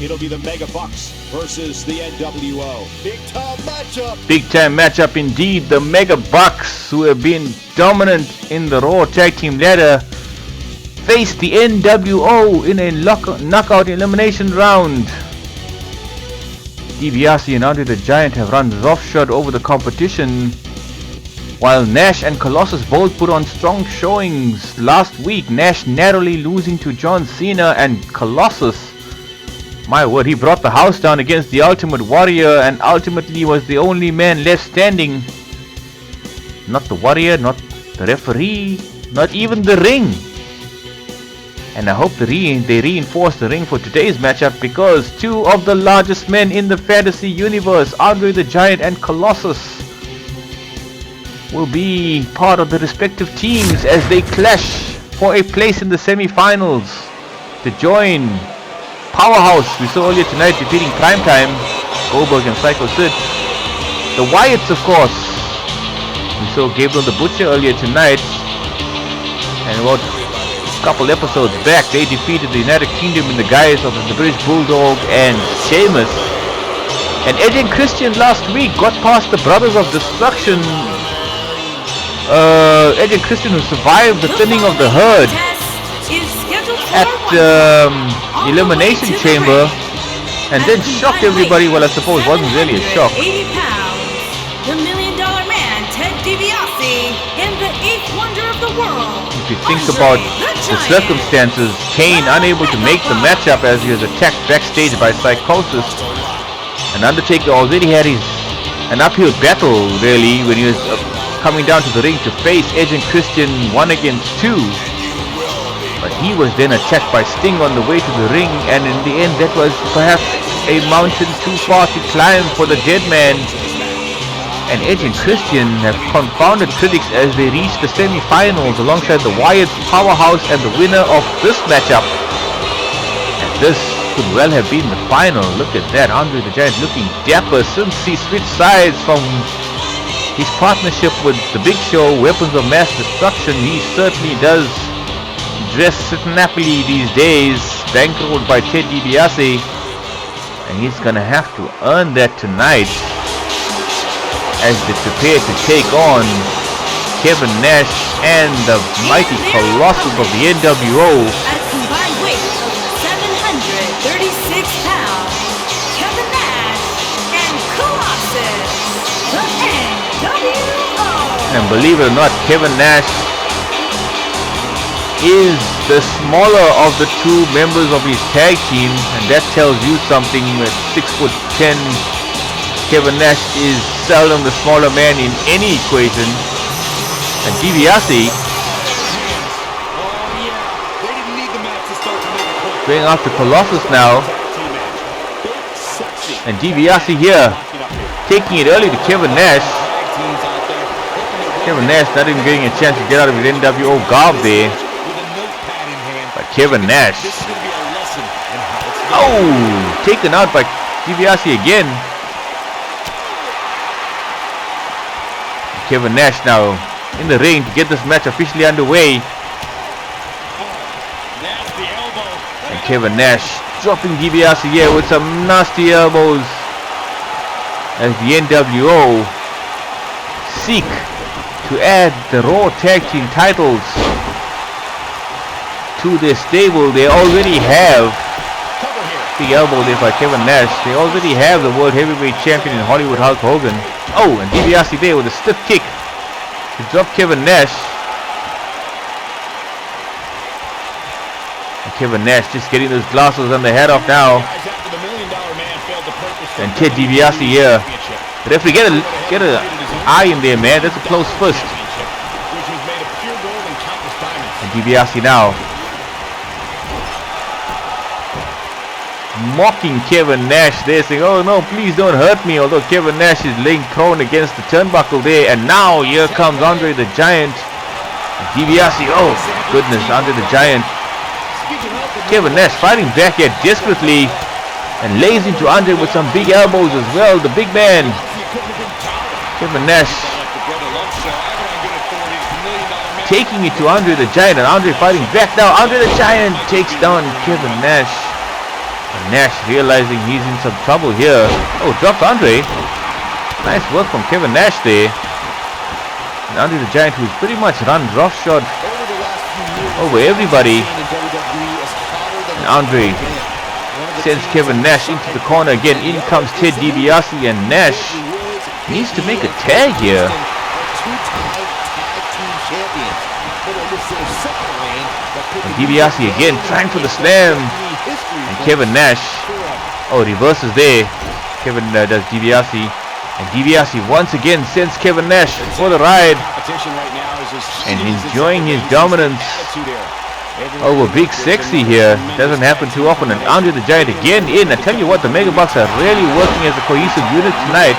It'll be the Mega Bucks versus the NWO. Big time matchup. Big time matchup indeed. The Mega Bucks, who have been dominant in the Raw Tag Team ladder, face the NWO in a knockout elimination round. DiBiase and Andre the Giant have run roughshod over the competition, while Nash and Colossus both put on strong showings last week. Nash narrowly losing to John Cena, and Colossus, my word, he brought the house down against the Ultimate Warrior and ultimately was the only man left standing. Not the Warrior, not the referee, not even the ring. And I hope they reinforce the ring for today's matchup, because two of the largest men in the fantasy universe, Andre the Giant and Colossus, will be part of the respective teams as they clash for a place in the semi-finals to join Powerhouse, we saw earlier tonight, defeating Primetime, Goldberg and Psycho Sid. The Wyatts, of course. We saw Gabriel the Butcher earlier tonight, and about a couple episodes back, they defeated the United Kingdom in the guise of the British Bulldog and Sheamus. And Edge and Christian last week got past the Brothers of Destruction. Edge and Christian, who survived the thinning of the herd at Elimination Chamber, and then shocked everybody. Well, I suppose wasn't really a shock. 80 pounds, the $1 Million Man, Ted DiBiase, and the 8th wonder of the world. If you think about the circumstances, Kane unable to make the matchup as he was attacked backstage by Psychosis, and Undertaker already had an uphill battle really when he was coming down to the ring to face Edge and Christian 1 against 2. But he was then attacked by Sting on the way to the ring, and in the end that was perhaps a mountain too far to climb for the dead man. And Edge and Christian have confounded critics as they reach the semi-finals alongside the Wyatts, Powerhouse, and the winner of this matchup. And this could well have been the final. Look at that, Andre the Giant looking dapper since he switched sides from his partnership with the Big Show, Weapons of Mass Destruction. He certainly does dress snappily these days, bankrolled by Ted DiBiase, and he's gonna have to earn that tonight as they prepare to take on Kevin Nash and the mighty Colossus of the NWO. At a combined weight of 736 pounds, Kevin Nash and Colossus, the NWO. And believe it or not, Kevin Nash is the smaller of the two members of his tag team, and that tells you something. At 6'10", Kevin Nash is seldom the smaller man in any equation. And DiBiase going after Colossus now, and DiBiase here taking it early to Kevin Nash. Kevin Nash not even getting a chance to get out of his NWO garb there. Kevin Nash. Oh, taken out by DiBiase again. Kevin Nash now in the ring to get this match officially underway. And Kevin Nash dropping DiBiase here with some nasty elbows as the NWO seek to add the Raw Tag Team titles to their stable. They already have big elbow there by Kevin Nash. They already have the World Heavyweight Champion in Hollywood Hulk Hogan. Oh, and DiBiase there with a stiff kick to drop Kevin Nash. And Kevin Nash just getting those glasses on the head off now. And Ted DiBiase here. The referee, get a eye in there, man. That's a close fist. And DiBiase now mocking Kevin Nash there, saying, oh no, please don't hurt me, although Kevin Nash is laying prone against the turnbuckle there. And now here comes Andre the Giant. DiBiase, oh goodness, Andre the Giant. Kevin Nash fighting back here desperately and lays into Andre with some big elbows as well, the big man. Kevin Nash taking it to Andre the Giant, and Andre fighting back now. Andre the Giant takes down Kevin Nash. Nash realizing he's in some trouble here. Oh, drops Andre. Nice work from Kevin Nash there. And Andre the Giant, who's pretty much run roughshod over everybody. And Andre sends Kevin Nash into the corner again. In comes Ted DiBiase, and Nash needs to make a tag here. And DiBiase again trying for the slam. And Kevin Nash, oh, reverses there. Kevin does DiBiase. And DiBiase once again sends Kevin Nash for the ride. And enjoying his dominance over Big Sexy here. Doesn't happen too often. And Andre the Giant again in. I tell you what, the Mega Bucks are really working as a cohesive unit tonight.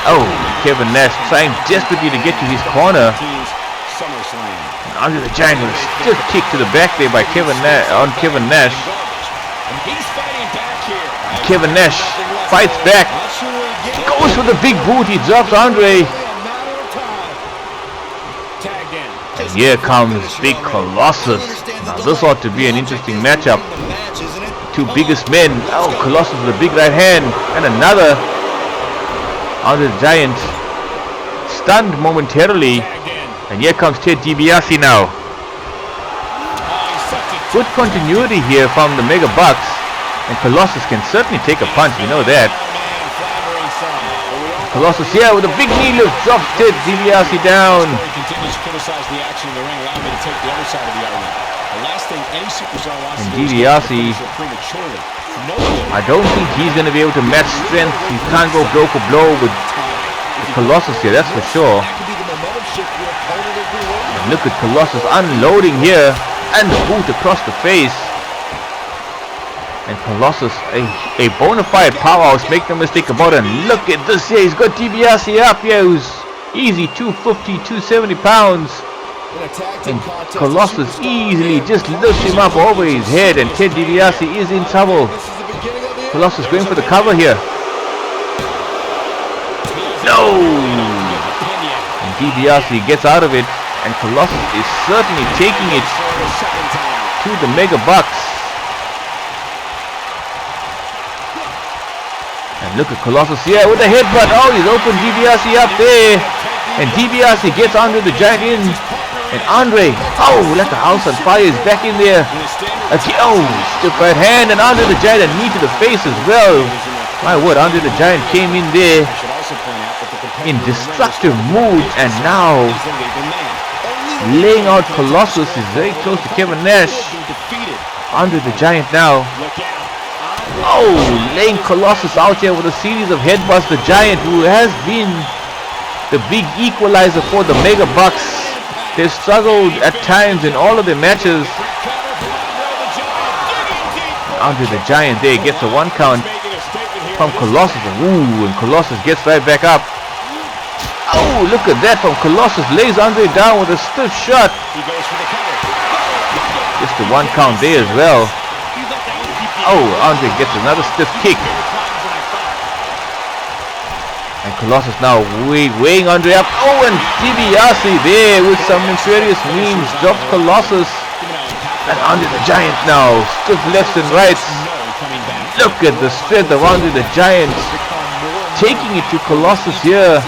Oh, Kevin Nash trying desperately to get to his corner. And Andre the Giant was stiff kick to the back there by Kevin Nash. And Kevin Nash fights back. Goes for the big boot. He drops Andre. And here comes Big Colossus. Now this ought to be an interesting matchup. Two biggest men. Oh, Colossus with a big right hand. And another. Andre the Giant stunned momentarily. And here comes Ted DiBiase now. Good continuity here from the Mega Bucks. And Colossus can certainly take a punch. We know that. Colossus here with a big knee lift. Drops Ted DiBiase down. And DiBiase, I don't think he's going to be able to match strength. He can't go blow for blow with Colossus here, that's for sure. And look at Colossus unloading here. And the boot across the face. And Colossus, a bona fide powerhouse, make no mistake about it. And look at this here, he's got DiBiase up here, who's easy 250, 270 pounds. And Colossus easily just lifts him up over his head, and Ted DiBiase is in trouble. Colossus going for the cover here. No! And DiBiase gets out of it, and Colossus is certainly taking it to the Mega Bucks. And look at Colossus here with a headbutt. Oh, he's opened DiBiase up there. And DiBiase gets Andre the Giant in. And Andre, oh, like a house on fire, is back in there. Oh, stiff right hand. And Andre the Giant, a knee to the face as well. My word, Andre the Giant came in there in destructive mood. And now, laying out Colossus is very close to Kevin Nash. Andre the Giant now. Oh, laying Colossus out here with a series of headbutts. The Giant, who has been the big equalizer for the Mega Bucks. They've struggled at times in all of their matches. Andre the Giant there gets a 1 count from Colossus. Ooh, and Colossus gets right back up. Oh, look at that from Colossus. Lays Andre down with a stiff shot. Just a 1 count there as well. Oh, Andre gets another stiff kick. And Colossus now weighing Andre up. Oh, and DiBiase there with some nefarious means drops Colossus. And Andre the Giant now stiff lefts and rights. Look at the strength of Andre the Giant, taking it to Colossus here.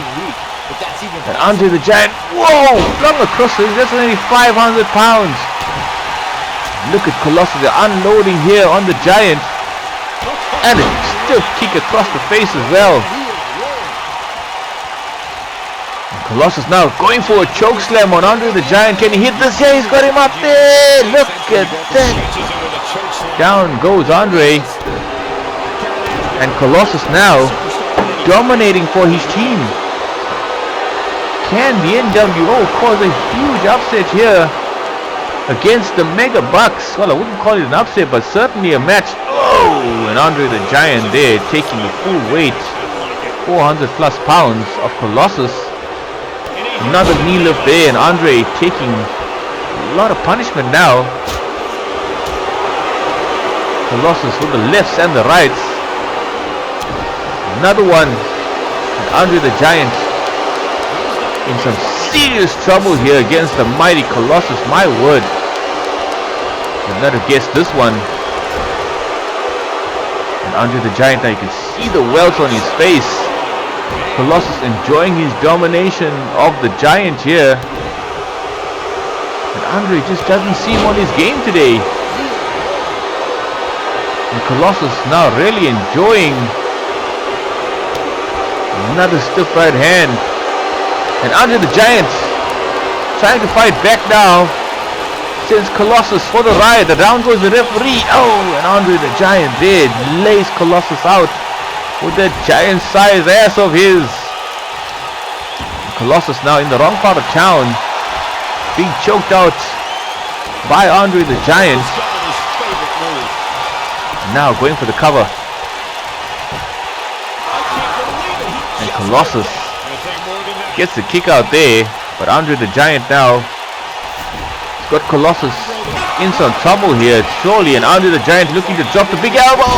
And Andre the Giant, whoa, flung across it. That's only 500 pounds. Look at Colossus, they're unloading here on the Giant. And a stiff kick across the face as well. And Colossus now going for a choke slam on Andre the Giant. Can he hit this? Yeah, he's got him up there. Look at that. Down goes Andre. And Colossus now dominating for his team. Can the NWO cause a huge upset here against the Mega Bucks? Well, I wouldn't call it an upset, but certainly a match. Oh, and Andre the Giant there taking the full weight, 400 plus pounds of Colossus. Another knee lift there, and Andre taking a lot of punishment now. Colossus with the lefts and the rights. Another one, and Andre the Giant in some serious trouble here against the mighty Colossus. My word, I'd not have guessed this one. And Andre the Giant, now you can see the welts on his face. Colossus enjoying his domination of the Giant here. And Andre just doesn't seem on his game today. And Colossus now really enjoying another stiff right hand. And Andre the Giant trying to fight back now. Sends Colossus for the ride. Down goes the referee. Oh, and Andre the Giant there lays Colossus out with that giant size ass of his. Colossus now in the wrong part of town, being choked out by Andre the Giant. And now going for the cover. And Colossus gets the kick out there, but Andre the Giant now got Colossus in some trouble here, surely, and Andre the Giant looking to drop the big elbow.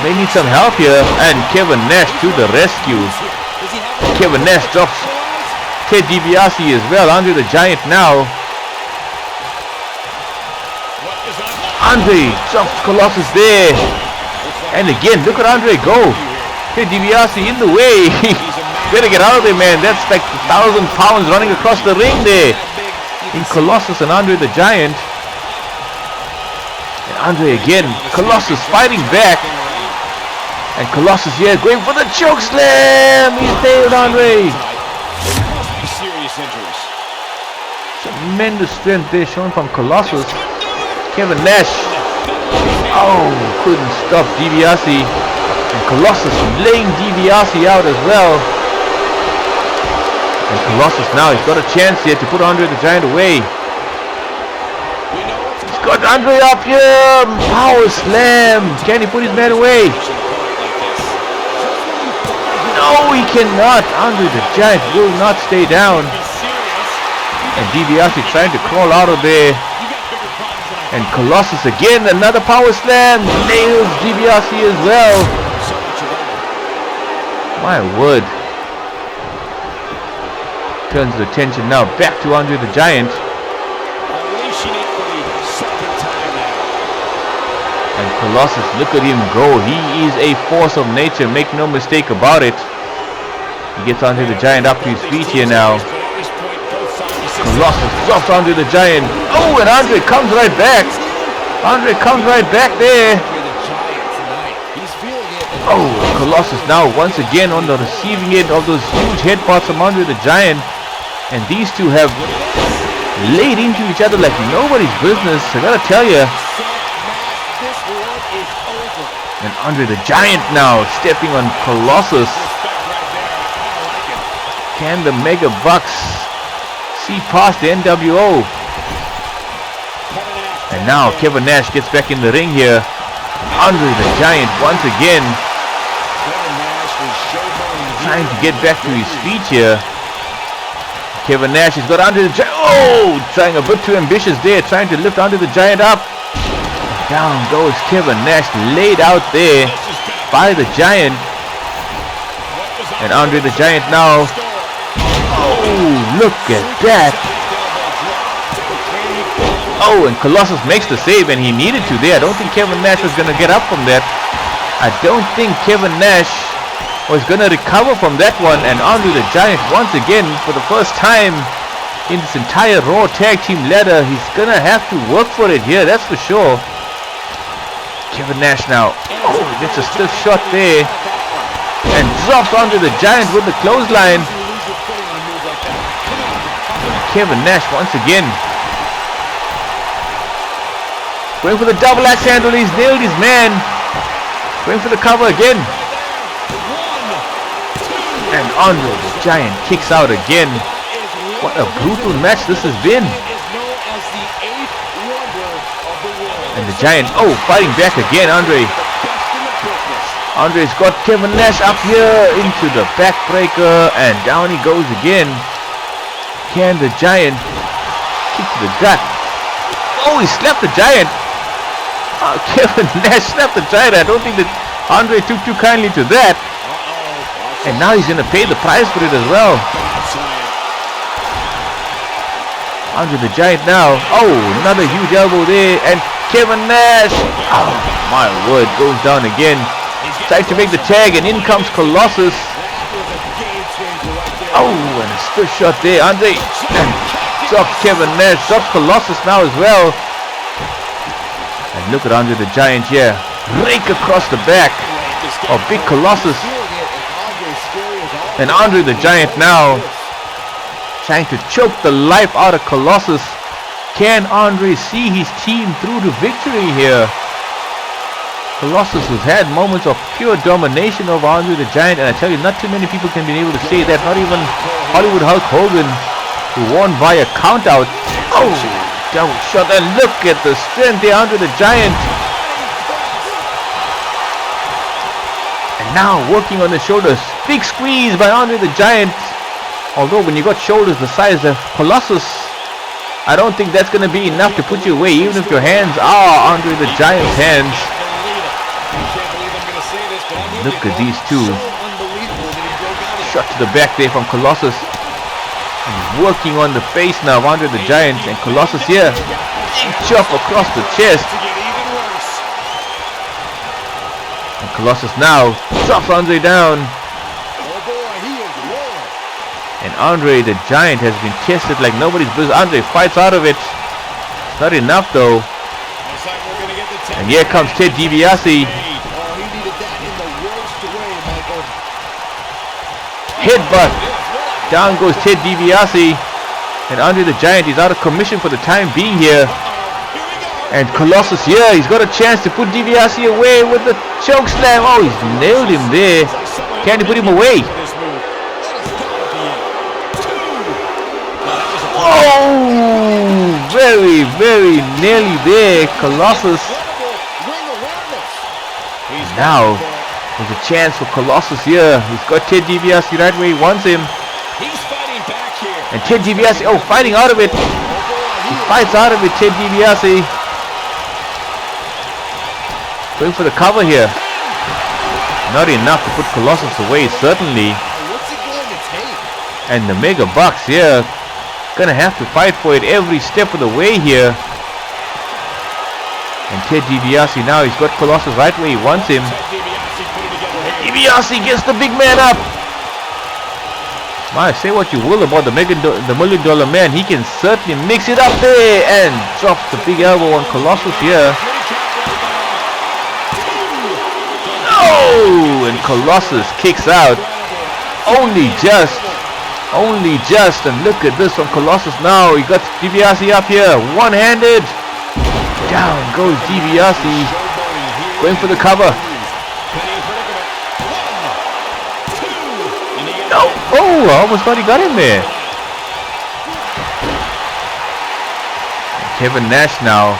They need some help here, and Kevin Nash to the rescue. Kevin Nash drops Ted DiBiase as well. Andre the Giant now. Andre drops Colossus there, and again, look at Andre go. Ted DiBiase in the way. Better get out of there, man. That's like 1,000 pounds running across the ring there. In Colossus and Andre the Giant. And Andre again. Colossus fighting back. And Colossus here going for the choke slam. He's nailed Andre. Serious injuries. Tremendous strength there shown from Colossus. Kevin Nash. Oh, couldn't stop DiBiase. And Colossus laying DiBiase out as well. And Colossus now, he's got a chance here to put Andre the Giant away. He's got Andre up here. Power slam. Can he put his man away? No, he cannot. Andre the Giant will not stay down. And DiBiase trying to crawl out of there. And Colossus again, another power slam. Nails DiBiase as well. My word. Turns the attention now back to Andre the Giant. And Colossus, look at him go. He is a force of nature, make no mistake about it. He gets Andre the Giant up to his feet here now. Colossus drops Andre the Giant. Oh, and Andre comes right back. Andre comes right back there. Oh, Colossus now once again on the receiving end of those huge headbutts from Andre the Giant. And these two have laid into each other like nobody's business. I gotta tell you. And Andre the Giant now stepping on Colossus. Can the Mega Bucks see past the NWO? And now Kevin Nash gets back in the ring here. Andre the Giant once again trying to get back to his feet here. Kevin Nash has got Andre the Giant. Oh, trying a bit too ambitious there, trying to lift Andre the Giant up. Down goes Kevin Nash, laid out there by the Giant. And Andre the Giant now. Oh, look at that. Oh, and Colossus makes the save, and he needed to there. I don't think Kevin Nash was going to get up from that. I don't think Kevin Nash was going to recover from that one. And Andre the Giant once again, for the first time in this entire Raw Tag Team ladder, he's going to have to work for it here, that's for sure. Kevin Nash now, oh, gets a stiff shot there and drops Andre the Giant with the clothesline. Kevin Nash once again going for the double axe handle. He's nailed his man. Going for the cover again. And Andre the Giant kicks out again. What a brutal match this has been. And the Giant, oh, fighting back again, Andre. Andre's got Kevin Nash up here into the backbreaker, and down he goes again. Can the Giant kick to the gut? Oh, he slapped the Giant. Kevin Nash slapped the Giant. I don't think that Andre took too kindly to that. And now he's going to pay the price for it as well. Andre the Giant now. Oh, another huge elbow there. And Kevin Nash. Oh my word, goes down again. Trying to make the tag, and in comes Colossus. Oh, and a stiff shot there, Andre. And drops Kevin Nash, drops Colossus now as well. And look at Andre the Giant here. Rake across the back of big Colossus. And Andre the Giant now trying to choke the life out of Colossus. Can Andre see his team through to victory here? Colossus has had moments of pure domination over Andre the Giant, and I tell you, not too many people can be able to say that. Not even Hollywood Hulk Hogan, who won via countout. Oh, double shot, and look at the strength there, Andre the Giant. And now working on the shoulders. Big squeeze by Andre the Giant. Although when you got shoulders the size of Colossus, I don't think that's going to be enough to put you away, even if your hands are Andre the Giant's hands. Look at these two. Shot to the back there from Colossus. And working on the face now of Andre the Giant. And Colossus here. Big chop across the chest. And Colossus now drops Andre down. And Andre the Giant has been tested like nobody's business. Andre fights out of it. Not enough though. And here comes Ted DiBiase. Headbutt. Down goes Ted DiBiase. And Andre the Giant is out of commission for the time being here. And Colossus here, he's got a chance to put DiBiase away with the choke slam. Oh, he's nailed him there. Can he put him away? Oh, very, very nearly there, Colossus. Now, there's a chance for Colossus here. He's got Ted DiBiase right where he wants him. And Ted DiBiase, oh, fighting out of it. He fights out of it, Ted DiBiase. Going for the cover here. Not enough to put Colossus away, certainly. And the Mega Bucks here. Gonna have to fight for it every step of the way here. And Ted DiBiase now, he's got Colossus right where he wants him. And DiBiase gets the big man up. My, say what you will about the $1 million man, he can certainly mix it up there. And drops the big elbow on Colossus here. Oh, and Colossus kicks out. Only just. And look at this from Colossus now. He got DiBiase up here, one-handed. Down goes DiBiase, going for the cover. No, oh, I almost thought he got him there. Kevin Nash now,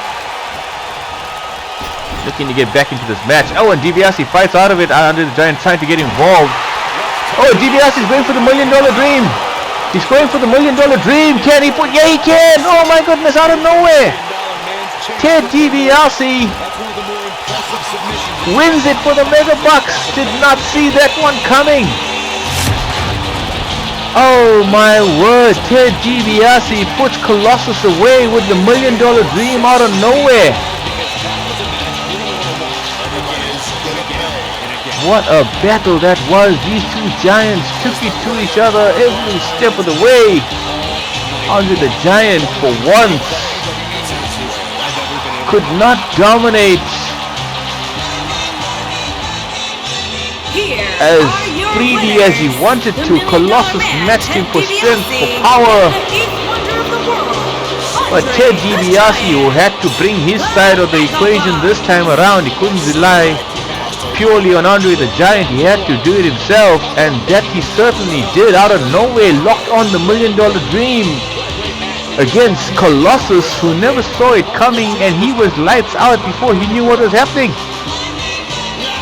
looking to get back into this match. Oh, and DiBiase fights out of it. Andre the Giant trying to get involved. Oh, DiBiase is going for the $1 million dream. He's going for the $1 million dream. Can he put? Yeah, he can. Oh my goodness, out of nowhere. Ted DiBiase wins it for the Mega Bucks. Did not see that one coming. Oh my word, Ted DiBiase puts Colossus away with the $1 million dream out of nowhere. What a battle that was. These two giants took it to each other every step of the way. Andre the Giant, for once, could not dominate as freely as he wanted to. Colossus matched him for strength, for power. But Ted DiBiase, who had to bring his side of the equation this time around, he couldn't rely purely on Andre the Giant. He had to do it himself, and that he certainly did. Out of nowhere, locked on the $1 million dream against Colossus, who never saw it coming, and he was lights out before he knew what was happening.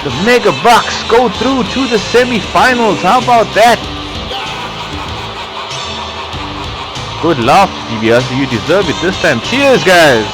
The Mega Bucks go through to the semi-finals. How about that? Good laugh, DiBiase. You deserve it this time. Cheers, guys.